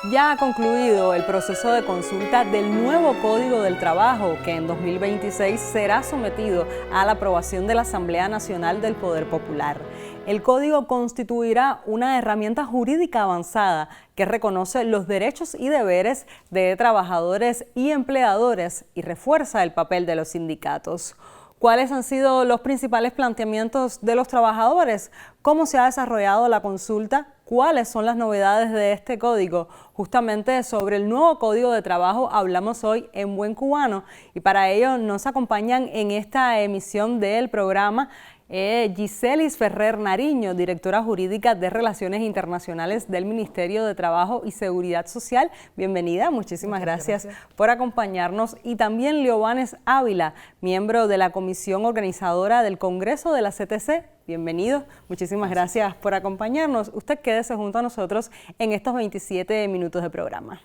Ya ha concluido el proceso de consulta del nuevo Código del Trabajo, que en 2026 será sometido a la aprobación de la Asamblea Nacional del Poder Popular. El código constituirá una herramienta jurídica avanzada que reconoce los derechos y deberes de trabajadores y empleadores y refuerza el papel de los sindicatos. ¿Cuáles han sido los principales planteamientos de los trabajadores? ¿Cómo se ha desarrollado la consulta? ¿Cuáles son las novedades de este código? Justamente sobre el nuevo Código de Trabajo hablamos hoy en Buen Cubano y para ello nos acompañan en esta emisión del programa Giselis Ferrer Nariño, directora jurídica de Relaciones Internacionales del Ministerio de Trabajo y Seguridad Social. Bienvenida, muchísimas gracias por acompañarnos. Y también Leobanes Ávila, miembro de la Comisión Organizadora del Congreso de la CTC. Bienvenido, muchísimas gracias por acompañarnos. Usted quédese junto a nosotros en estos 27 minutos de programa.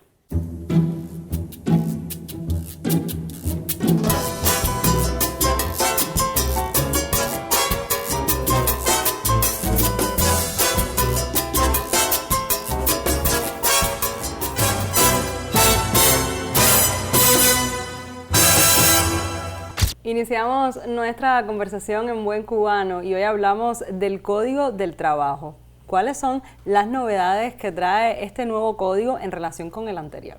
Iniciamos nuestra conversación en Buen Cubano y hoy hablamos del Código del Trabajo. ¿Cuáles son las novedades que trae este nuevo código en relación con el anterior?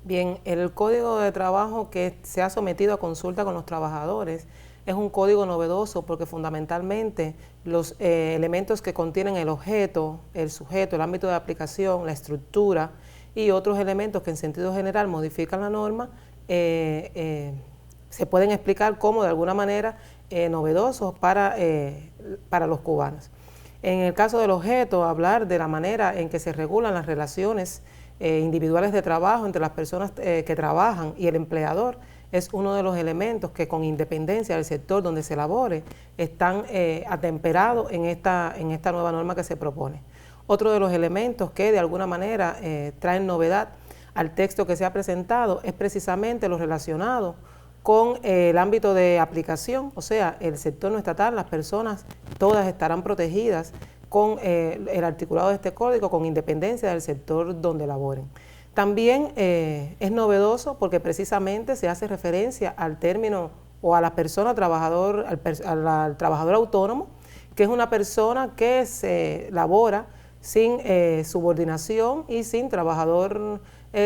Bien, el Código de Trabajo que se ha sometido a consulta con los trabajadores es un código novedoso porque fundamentalmente los elementos que contienen el objeto, el sujeto, el ámbito de aplicación, la estructura y otros elementos que en sentido general modifican la norma se pueden explicar como de alguna manera novedosos para los cubanos. En el caso del objeto, hablar de la manera en que se regulan las relaciones individuales de trabajo entre las personas que trabajan y el empleador es uno de los elementos que con independencia del sector donde se elabore están atemperados en esta nueva norma que se propone. Otro de los elementos que de alguna manera traen novedad al texto que se ha presentado es precisamente lo relacionado con el ámbito de aplicación, o sea, el sector no estatal, las personas todas estarán protegidas con el articulado de este código con independencia del sector donde laboren. También es novedoso porque precisamente se hace referencia al término o a la persona trabajador, al trabajador autónomo, que es una persona que se labora sin subordinación y sin trabajador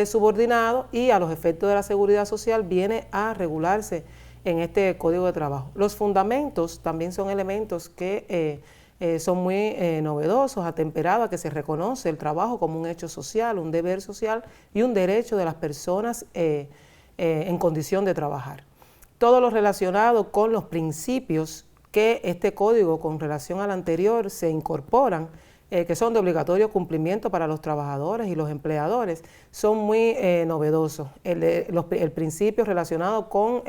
subordinado y a los efectos de la seguridad social viene a regularse en este Código de Trabajo. Los fundamentos también son elementos que son muy novedosos, atemperados a que se reconoce el trabajo como un hecho social, un deber social y un derecho de las personas en condición de trabajar. Todo lo relacionado con los principios que este código con relación al anterior se incorporan, que son de obligatorio cumplimiento para los trabajadores y los empleadores, son muy novedosos. El principio relacionado con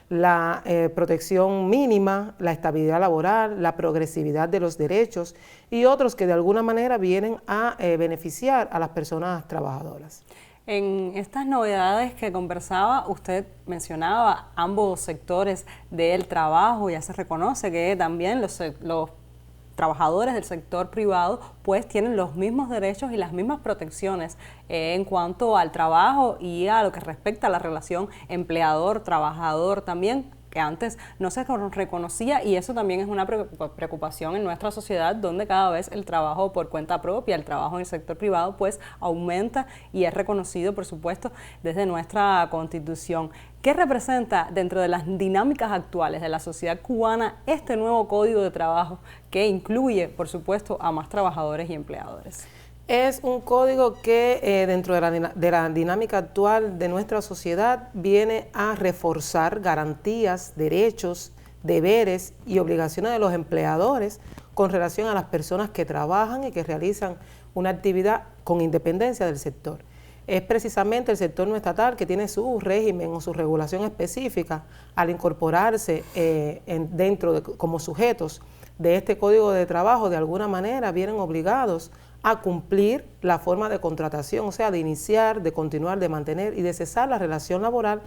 la protección mínima, la estabilidad laboral, la progresividad de los derechos y otros que de alguna manera vienen a beneficiar a las personas trabajajoras. En estas novedades que conversaba, usted mencionaba ambos sectores del trabajo, ya se reconoce que también los trabajadores del sector privado pues tienen los mismos derechos y las mismas protecciones en cuanto al trabajo y a lo que respecta a la relación empleador-trabajador también, que antes no se reconocía y eso también es una preocupación en nuestra sociedad donde cada vez el trabajo por cuenta propia, el trabajo en el sector privado pues aumenta y es reconocido por supuesto desde nuestra Constitución. ¿Qué representa dentro de las dinámicas actuales de la sociedad cubana este nuevo Código de Trabajo que incluye por supuesto a más trabajadores y empleadores? Es un código que dentro de la dinámica actual de nuestra sociedad viene a reforzar garantías, derechos, deberes y obligaciones de los empleadores con relación a las personas que trabajan y que realizan una actividad con independencia del sector. Es precisamente el sector no estatal que tiene su régimen o su regulación específica al incorporarse como sujetos de este Código de Trabajo, de alguna manera vienen obligados a cumplir la forma de contratación, o sea, de iniciar, de continuar, de mantener y de cesar la relación laboral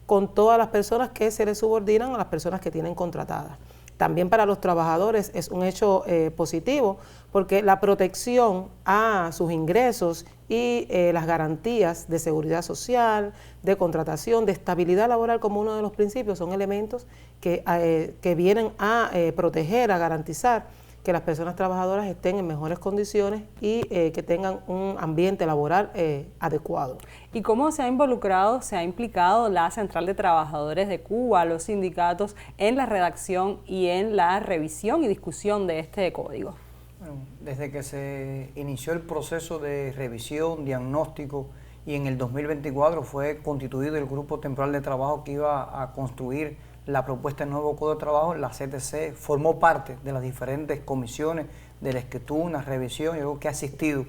con todas las personas que se les subordinan a las personas que tienen contratadas. también para los trabajadores es un hecho positivo, porque la protección a sus ingresos y las garantías de seguridad social, de contratación, de estabilidad laboral como uno de los principios son elementos que vienen a proteger, a garantizar que las personas trabajadoras estén en mejores condiciones y que tengan un ambiente laboral adecuado. ¿Y cómo se ha involucrado, se ha implicado la Central de Trabajadores de Cuba, los sindicatos, en la redacción y en la revisión y discusión de este código? Bueno, desde que se inició el proceso de revisión, diagnóstico, y en el 2024 fue constituido el grupo temporal de trabajo que iba a construir la propuesta del nuevo Código de Trabajo, la CTC formó parte de las diferentes comisiones de la escritura, revisión. Yo creo que ha existido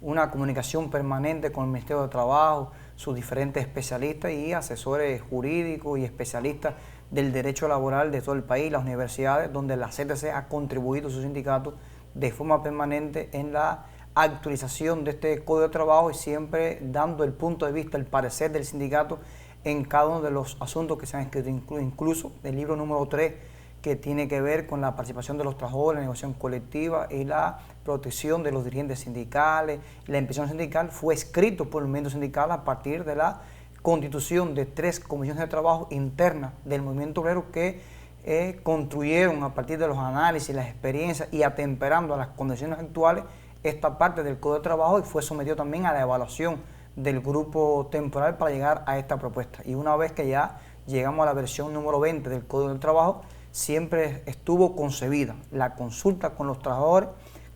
una comunicación permanente con el Ministerio de Trabajo, sus diferentes especialistas y asesores jurídicos y especialistas del derecho laboral de todo el país, las universidades, donde la CTC ha contribuido, sus sindicatos, de forma permanente en la actualización de este Código de Trabajo y siempre dando el punto de vista, el parecer del sindicato en cada uno de los asuntos que se han escrito, incluso el libro número 3, que tiene que ver con la participación de los trabajadores, la negociación colectiva y la protección de los dirigentes sindicales. La impresión sindical fue escrito por el movimiento sindical a partir de la constitución de 3 comisiones de trabajo internas del movimiento obrero que construyeron a partir de los análisis, las experiencias y atemperando a las condiciones actuales esta parte del Código de Trabajo, y fue sometido también a la evaluación del grupo temporal para llegar a esta propuesta. Y una vez que ya llegamos a la versión número 20 del Código del Trabajo, siempre estuvo concebida la consulta con los trabajadores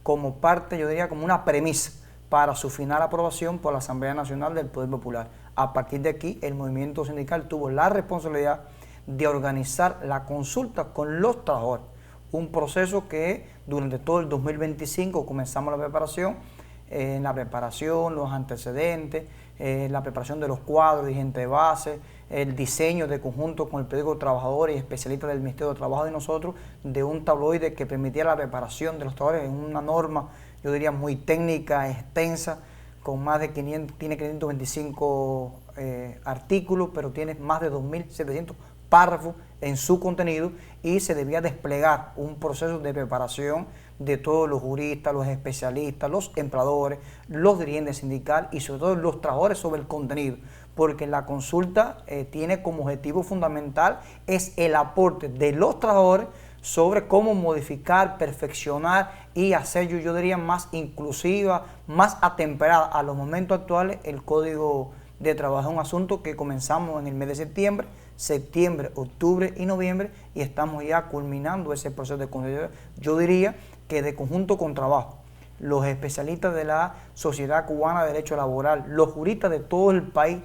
como parte, yo diría, como una premisa para su final aprobación por la Asamblea Nacional del Poder Popular. A partir de aquí, el movimiento sindical tuvo la responsabilidad de organizar la consulta con los trabajadores, un proceso que durante todo el 2025 comenzamos la preparación, los antecedentes, la preparación de los cuadros de gente de base, el diseño de conjunto con el periódico de trabajadores y especialistas del Ministerio de Trabajo y nosotros, de un tabloide que permitiera la preparación de los trabajadores en una norma, yo diría, muy técnica, extensa, con más de 500, tiene 525 artículos, pero tiene más de 2.700 párrafos en su contenido, y se debía desplegar un proceso de preparación de todos los juristas, los especialistas, los empleadores, los dirigentes sindicales y sobre todo los trabajadores sobre el contenido, porque la consulta tiene como objetivo fundamental es el aporte de los trabajadores sobre cómo modificar, perfeccionar y hacer, yo diría, más inclusiva, más atemperada a los momentos actuales el Código de Trabajo. Es un asunto que comenzamos en el mes de septiembre, octubre y noviembre, y estamos ya culminando ese proceso de consulta. Yo diría que de conjunto con trabajo, los especialistas de la Sociedad Cubana de Derecho Laboral, los juristas de todo el país,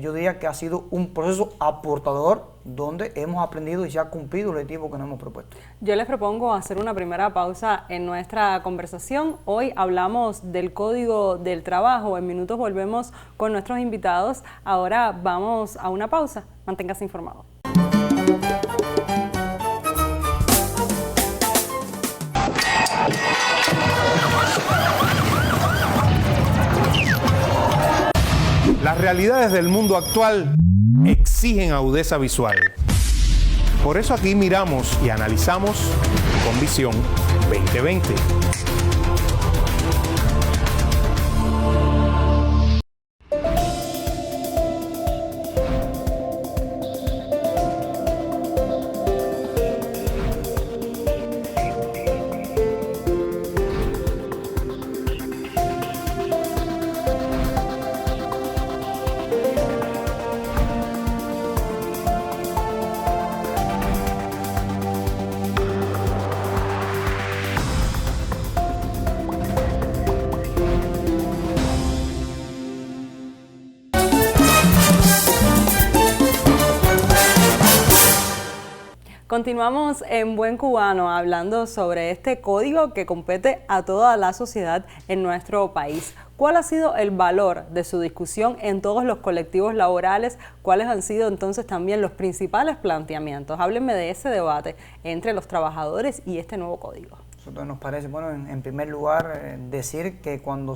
yo diría que ha sido un proceso aportador donde hemos aprendido y se ha cumplido el objetivo que nos hemos propuesto. Yo les propongo hacer una primera pausa en nuestra conversación. Hoy hablamos del Código del Trabajo. En minutos volvemos con nuestros invitados. Ahora vamos a una pausa. Manténgase informado. Las realidades del mundo actual exigen agudeza visual. Por eso aquí miramos y analizamos con Visión 2020. Continuamos en Buen Cubano hablando sobre este código que compete a toda la sociedad en nuestro país. ¿Cuál ha sido el valor de su discusión en todos los colectivos laborales? ¿Cuáles han sido entonces también los principales planteamientos? Háblenme de ese debate entre los trabajadores y este nuevo código. Nosotros nos parece, bueno, en primer lugar, decir que cuando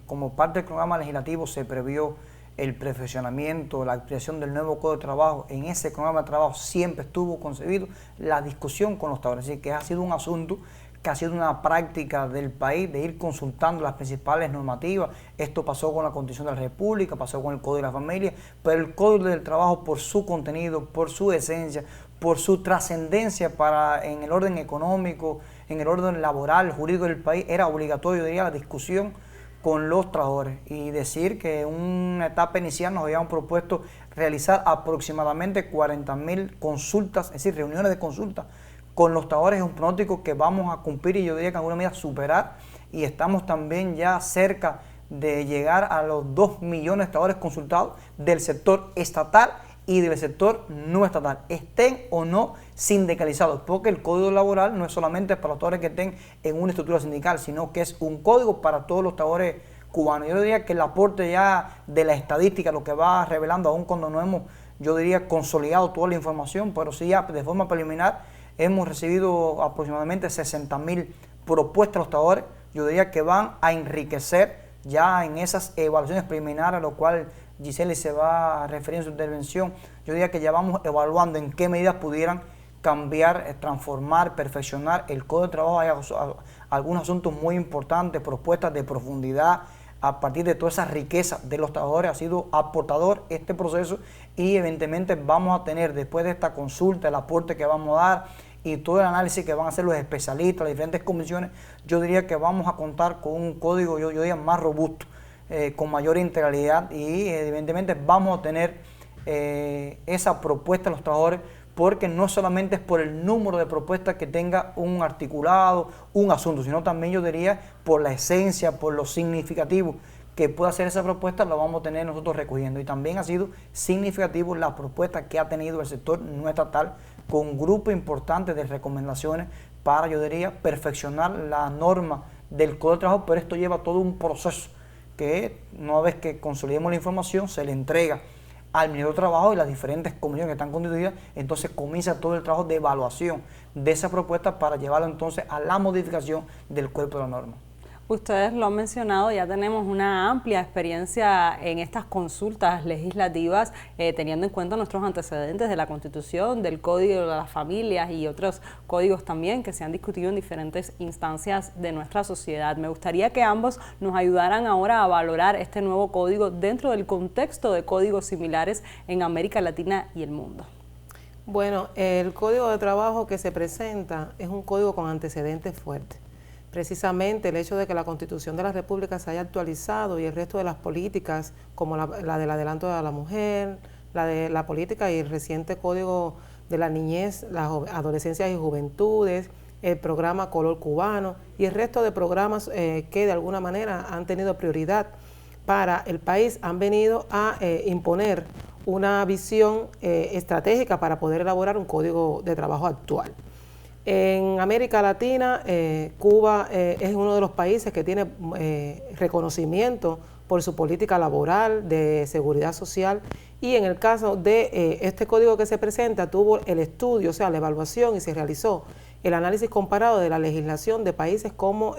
como parte del programa legislativo se previó el perfeccionamiento, la creación del nuevo Código de Trabajo, en ese programa de trabajo siempre estuvo concebido la discusión con los trabajadores. Así que ha sido un asunto que ha sido una práctica del país de ir consultando las principales normativas. Esto pasó con la Constitución de la República, pasó con el Código de la Familia, pero el Código del Trabajo, por su contenido, por su esencia, por su trascendencia en el orden económico, en el orden laboral, jurídico del país, era obligatorio, yo diría, la discusión con los trabajadores, y decir que en una etapa inicial nos habían propuesto realizar aproximadamente 40.000 consultas, es decir, reuniones de consulta con los trabajadores, es un pronóstico que vamos a cumplir y yo diría que en alguna medida superar, y estamos también ya cerca de llegar a los 2 millones de trabajadores consultados del sector estatal y del sector no estatal, estén o no sindicalizados, porque el código laboral no es solamente para los trabajadores que estén en una estructura sindical, sino que es un código para todos los trabajadores cubanos. Yo diría que el aporte ya de la estadística, lo que va revelando, aún cuando no hemos, yo diría, consolidado toda la información, pero sí ya de forma preliminar hemos recibido aproximadamente 60.000 propuestas de los trabajadores, yo diría que van a enriquecer ya en esas evaluaciones preliminares, a lo cual Giseli se va a referir en su intervención. Yo diría que ya vamos evaluando en qué medidas pudieran cambiar, transformar, perfeccionar el Código de Trabajo. Hay algunos asuntos muy importantes, propuestas de profundidad a partir de toda esa riqueza de los trabajadores. Ha sido aportador este proceso y evidentemente vamos a tener después de esta consulta el aporte que vamos a dar y todo el análisis que van a hacer los especialistas, las diferentes comisiones. Yo diría que vamos a contar con un código, yo diría, más robusto, con mayor integralidad, y evidentemente vamos a tener esa propuesta de los trabajadores, porque no solamente es por el número de propuestas que tenga un articulado, un asunto, sino también yo diría por la esencia, por lo significativo que pueda hacer esa propuesta, lo vamos a tener nosotros recogiendo. Y también ha sido significativo la propuesta que ha tenido el sector no estatal, con un grupo importante de recomendaciones para, yo diría, perfeccionar la norma del Código de Trabajo, pero esto lleva todo un proceso que una vez que consolidemos la información se le entrega al Ministerio de Trabajo y las diferentes comisiones que están constituidas, entonces comienza todo el trabajo de evaluación de esa propuesta para llevarlo entonces a la modificación del cuerpo de la norma. Ustedes lo han mencionado, ya tenemos una amplia experiencia en estas consultas legislativas, teniendo en cuenta nuestros antecedentes de la Constitución, del Código de las Familias y otros códigos también que se han discutido en diferentes instancias de nuestra sociedad. Me gustaría que ambos nos ayudaran ahora a valorar este nuevo código dentro del contexto de códigos similares en América Latina y el mundo. Bueno, el Código de Trabajo que se presenta es un código con antecedentes fuertes. Precisamente el hecho de que la Constitución de la República se haya actualizado y el resto de las políticas, como la del adelanto de la mujer, la de la política y el reciente Código de la Niñez, las adolescencias y juventudes, el programa Color Cubano y el resto de programas que de alguna manera han tenido prioridad para el país, han venido a imponer una visión estratégica para poder elaborar un código de trabajo actual. En América Latina, Cuba es uno de los países que tiene reconocimiento por su política laboral, de seguridad social, y en el caso de este código que se presenta, tuvo el estudio, o sea, la evaluación, y se realizó el análisis comparado de la legislación de países como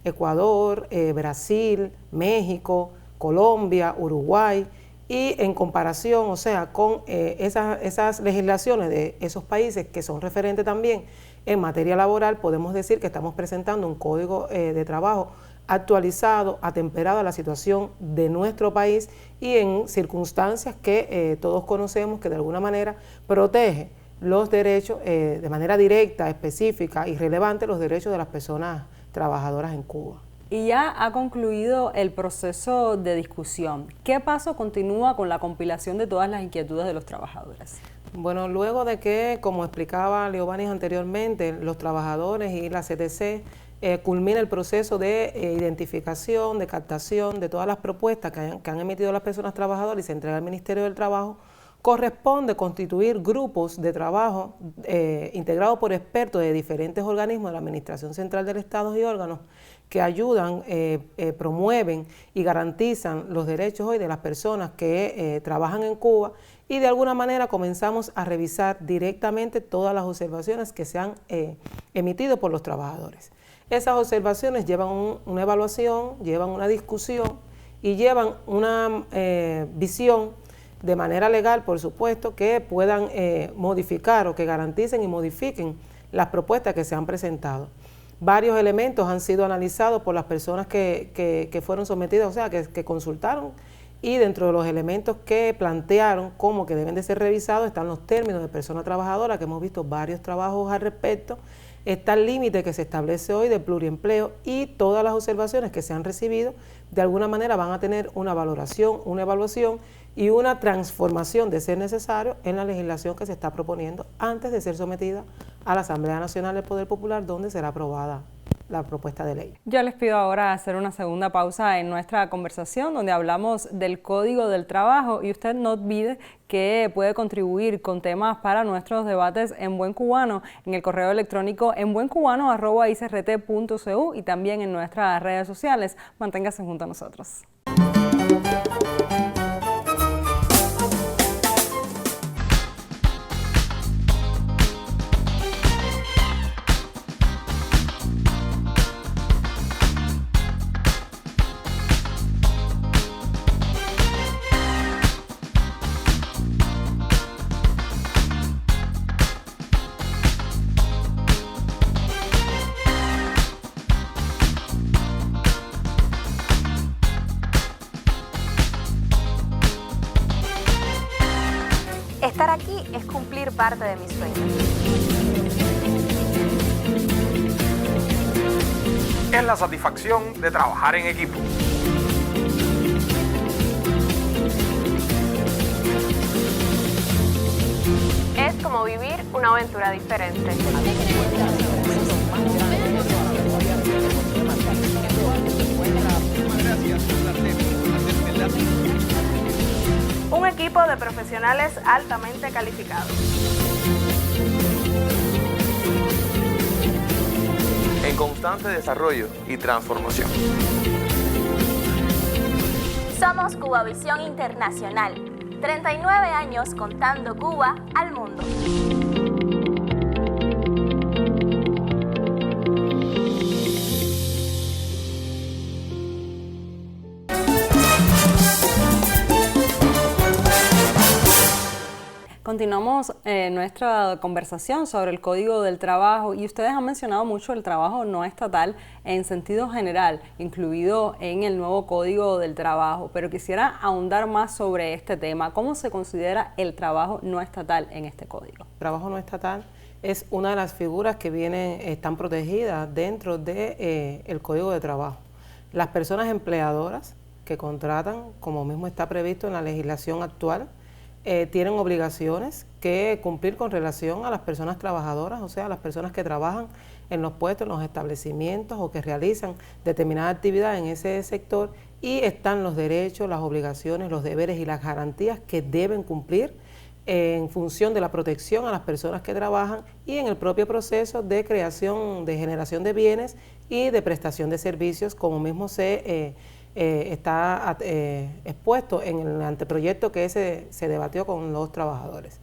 Ecuador, Brasil, México, Colombia, Uruguay, y en comparación, o sea, con esas legislaciones de esos países que son referentes también en materia laboral, podemos decir que estamos presentando un código de trabajo actualizado, atemperado a la situación de nuestro país y en circunstancias que todos conocemos, que de alguna manera protege los derechos de manera directa, específica y relevante, los derechos de las personas trabajadoras en Cuba. Y ya ha concluido el proceso de discusión. ¿Qué paso continúa con la compilación de todas las inquietudes de los trabajadores? Bueno, luego de que, como explicaba Leobanis anteriormente, los trabajadores y la CTC culmina el proceso de identificación, de captación de todas las propuestas que han emitido las personas trabajadoras y se entrega al Ministerio del Trabajo, corresponde constituir grupos de trabajo integrados por expertos de diferentes organismos de la Administración Central del Estado y órganos que ayudan, promueven y garantizan los derechos hoy de las personas que trabajan en Cuba, y de alguna manera comenzamos a revisar directamente todas las observaciones que se han emitido por los trabajadores. Esas observaciones llevan una evaluación, llevan una discusión y llevan una visión de manera legal, por supuesto, que puedan modificar o que garanticen y modifiquen las propuestas que se han presentado. Varios elementos han sido analizados por las personas que fueron sometidas, o sea, que consultaron, y dentro de los elementos que plantearon como que deben de ser revisados están los términos de persona trabajadora, que hemos visto varios trabajos al respecto, está el límite que se establece hoy de pluriempleo, y todas las observaciones que se han recibido de alguna manera van a tener una valoración, una evaluación y una transformación de ser necesario en la legislación que se está proponiendo antes de ser sometida a la Asamblea Nacional del Poder Popular, donde será aprobada la propuesta de ley. Yo les pido ahora hacer una segunda pausa en nuestra conversación donde hablamos del Código del Trabajo, y usted no olvide que puede contribuir con temas para nuestros debates en Buen Cubano en el correo electrónico en buencubano@icrt.cu y también en nuestras redes sociales. Manténgase junto a nosotros. Estar aquí es cumplir parte de mis sueños. Es la satisfacción de trabajar en equipo. Es como vivir una aventura diferente. Un equipo de profesionales altamente calificados. En constante desarrollo y transformación. Somos Cubavisión Internacional, 39 años contando Cuba al mundo. Continuamos nuestra conversación sobre el Código del Trabajo, y ustedes han mencionado mucho el trabajo no estatal en sentido general, incluido en el nuevo Código del Trabajo, pero quisiera ahondar más sobre este tema. ¿Cómo se considera el trabajo no estatal en este código? El trabajo no estatal es una de las figuras que están protegidas dentro del Código de Trabajo. Las personas empleadoras que contratan, como mismo está previsto en la legislación actual, tienen obligaciones que cumplir con relación a las personas trabajadoras, o sea, las personas que trabajan en los puestos, en los establecimientos o que realizan determinada actividad en ese sector, y están los derechos, las obligaciones, los deberes y las garantías que deben cumplir en función de la protección a las personas que trabajan y en el propio proceso de creación, de generación de bienes y de prestación de servicios, como mismo se está expuesto en el anteproyecto que se debatió con los trabajadores.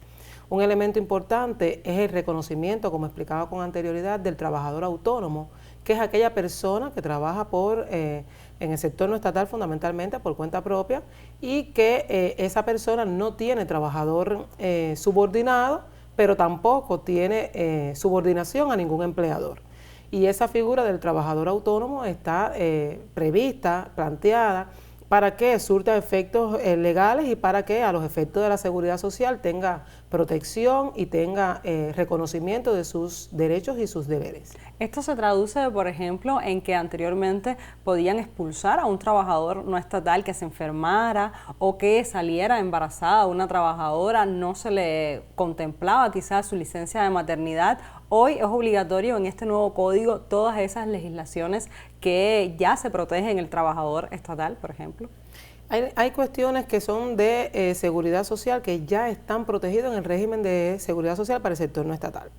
Un elemento importante es el reconocimiento, como explicaba con anterioridad, del trabajador autónomo, que es aquella persona que trabaja en el sector no estatal fundamentalmente por cuenta propia, y que esa persona no tiene trabajador subordinado, pero tampoco tiene subordinación a ningún empleador. Y esa figura del trabajador autónomo está prevista, planteada, para que surta efectos legales y para que a los efectos de la seguridad social tenga protección y tenga reconocimiento de sus derechos y sus deberes. Esto se traduce, por ejemplo, en que anteriormente podían expulsar a un trabajador no estatal que se enfermara o que saliera embarazada una trabajadora, no se le contemplaba quizás su licencia de maternidad. Hoy es obligatorio en este nuevo código todas esas legislaciones que ya se protegen el trabajador estatal, por ejemplo. Hay cuestiones que son de seguridad social que ya están protegidas en el régimen de seguridad social para el sector no estatal.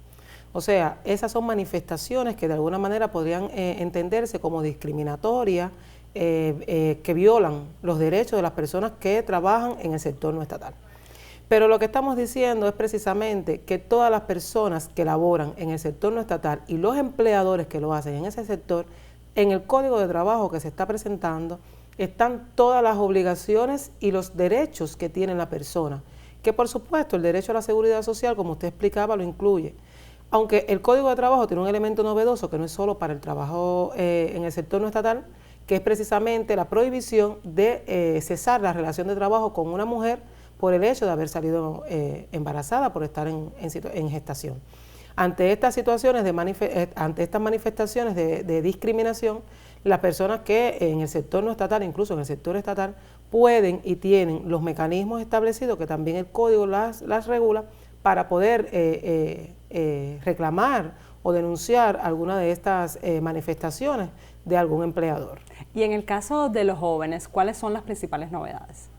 O sea, esas son manifestaciones que de alguna manera podrían entenderse como discriminatorias, que violan los derechos de las personas que trabajan en el sector no estatal. Pero lo que estamos diciendo es precisamente que todas las personas que laboran en el sector no estatal y los empleadores que lo hacen en ese sector, en el Código de Trabajo que se está presentando, están todas las obligaciones y los derechos que tiene la persona, que por supuesto el derecho a la seguridad social, como usted explicaba, lo incluye. Aunque el Código de Trabajo tiene un elemento novedoso que no es solo para el trabajo en el sector no estatal, que es precisamente la prohibición de cesar la relación de trabajo con una mujer por el hecho de haber salido embarazada, por estar en gestación. Ante estas situaciones, ante estas manifestaciones de discriminación, las personas que en el sector no estatal, incluso en el sector estatal, pueden y tienen los mecanismos establecidos, que también el Código las regula, para poder reclamar o denunciar alguna de estas manifestaciones de algún empleador. Y en el caso de los jóvenes, ¿cuáles son las principales novedades?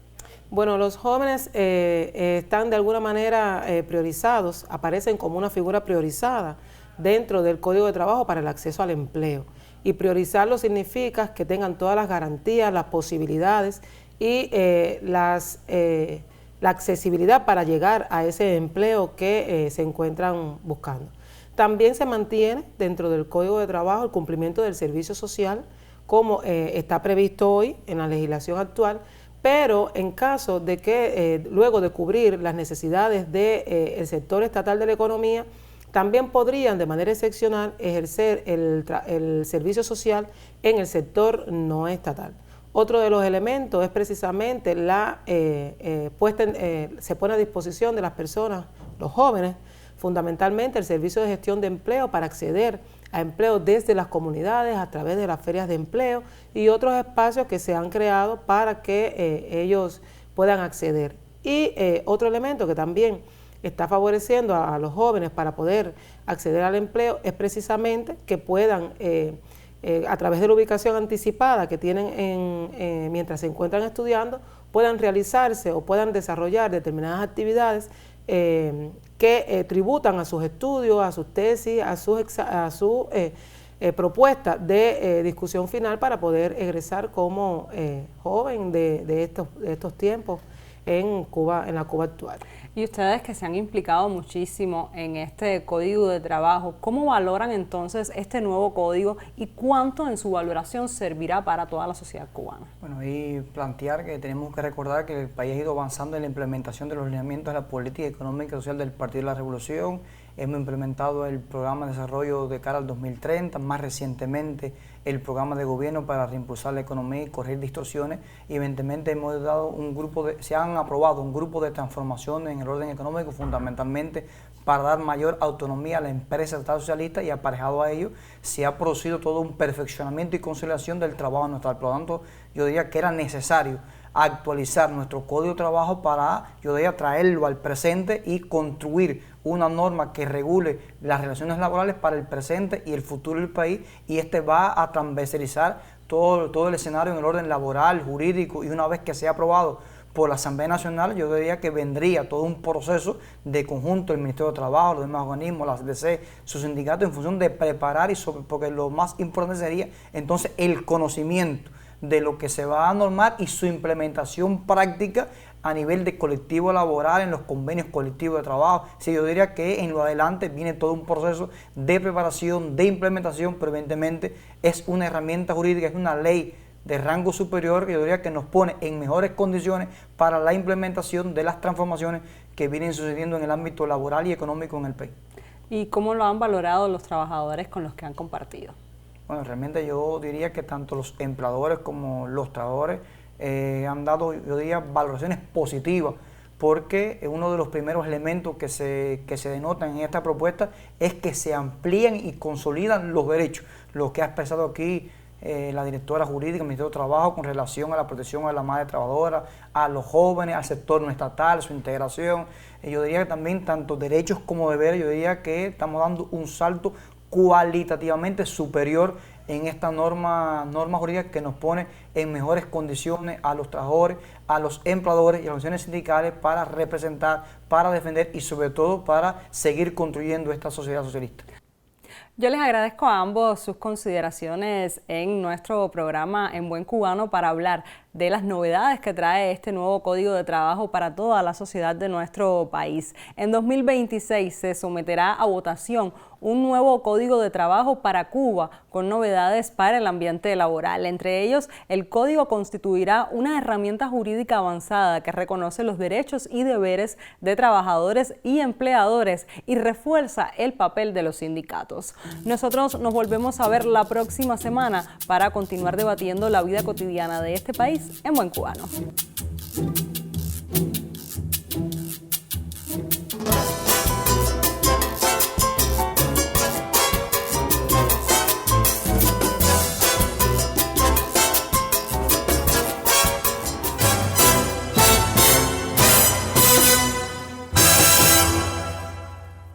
Bueno, los jóvenes están de alguna manera priorizados, aparecen como una figura priorizada dentro del Código de Trabajo para el acceso al empleo. Y priorizarlo significa que tengan todas las garantías, las posibilidades y la accesibilidad para llegar a ese empleo que se encuentran buscando. También se mantiene dentro del Código de Trabajo el cumplimiento del servicio social, como está previsto hoy en la legislación actual, pero en caso de que luego de cubrir las necesidades del sector estatal de la economía, también podrían de manera excepcional ejercer el servicio social en el sector no estatal. Otro de los elementos es precisamente se pone a disposición de las personas, los jóvenes, fundamentalmente el servicio de gestión de empleo para acceder a empleo desde las comunidades a través de las ferias de empleo y otros espacios que se han creado para que ellos puedan acceder. Y otro elemento que también está favoreciendo a los jóvenes para poder acceder al empleo es precisamente que puedan, a través de la ubicación anticipada que tienen mientras se encuentran estudiando, puedan realizarse o puedan desarrollar determinadas actividades que tributan a sus estudios, a sus tesis, a su propuesta de discusión final para poder egresar como joven de estos tiempos en Cuba, en la Cuba actual. Y ustedes que se han implicado muchísimo en este Código de Trabajo, ¿cómo valoran entonces este nuevo código y cuánto en su valoración servirá para toda la sociedad cubana? Bueno, y plantear que tenemos que recordar que el país ha ido avanzando en la implementación de los lineamientos de la política económica y social del Partido de la Revolución. Hemos implementado el programa de desarrollo de cara al 2030, más recientemente el programa de gobierno para reimpulsar la economía y corregir distorsiones, y evidentemente hemos dado se han aprobado un grupo de transformaciones en el orden económico, fundamentalmente para dar mayor autonomía a la empresa estatal socialista, y aparejado a ello se ha producido todo un perfeccionamiento y consolidación del trabajo nuestro. Por lo tanto, yo diría que era necesario actualizar nuestro Código de Trabajo para, yo diría, traerlo al presente y construir una norma que regule las relaciones laborales para el presente y el futuro del país, y va a transversalizar todo el escenario en el orden laboral, jurídico, y una vez que sea aprobado por la Asamblea Nacional, yo diría que vendría todo un proceso de conjunto del Ministerio de Trabajo, los demás organismos, la CDC, sus sindicatos, en función de preparar porque lo más importante sería entonces el conocimiento de lo que se va a normar y su implementación práctica a nivel de colectivo laboral, en los convenios colectivos de trabajo. Sí, yo diría que en lo adelante viene todo un proceso de preparación, de implementación, pero evidentemente es una herramienta jurídica, es una ley de rango superior que yo diría que nos pone en mejores condiciones para la implementación de las transformaciones que vienen sucediendo en el ámbito laboral y económico en el país. ¿Y cómo lo han valorado los trabajadores con los que han compartido? Bueno, realmente yo diría que tanto los empleadores como los trabajadores han dado, yo diría, valoraciones positivas, porque uno de los primeros elementos que se denotan en esta propuesta es que se amplían y consolidan los derechos, lo que ha expresado aquí la directora jurídica del Ministerio de Trabajo con relación a la protección a la madre trabajadora, a los jóvenes, al sector no estatal, su integración. Yo diría que también tanto derechos como deberes, yo diría que estamos dando un salto cualitativamente superior en esta norma jurídica que nos pone en mejores condiciones a los trabajadores, a los empleadores y a las organizaciones sindicales para representar, para defender y sobre todo para seguir construyendo esta sociedad socialista. Yo les agradezco a ambos sus consideraciones en nuestro programa En Buen Cubano para hablar de las novedades que trae este nuevo Código de Trabajo para toda la sociedad de nuestro país. En 2026 se someterá a votación un nuevo Código de Trabajo para Cuba con novedades para el ambiente laboral. Entre ellos, el Código constituirá una herramienta jurídica avanzada que reconoce los derechos y deberes de trabajadores y empleadores y refuerza el papel de los sindicatos. Nosotros nos volvemos a ver la próxima semana para continuar debatiendo la vida cotidiana de este país en Buen Cubano.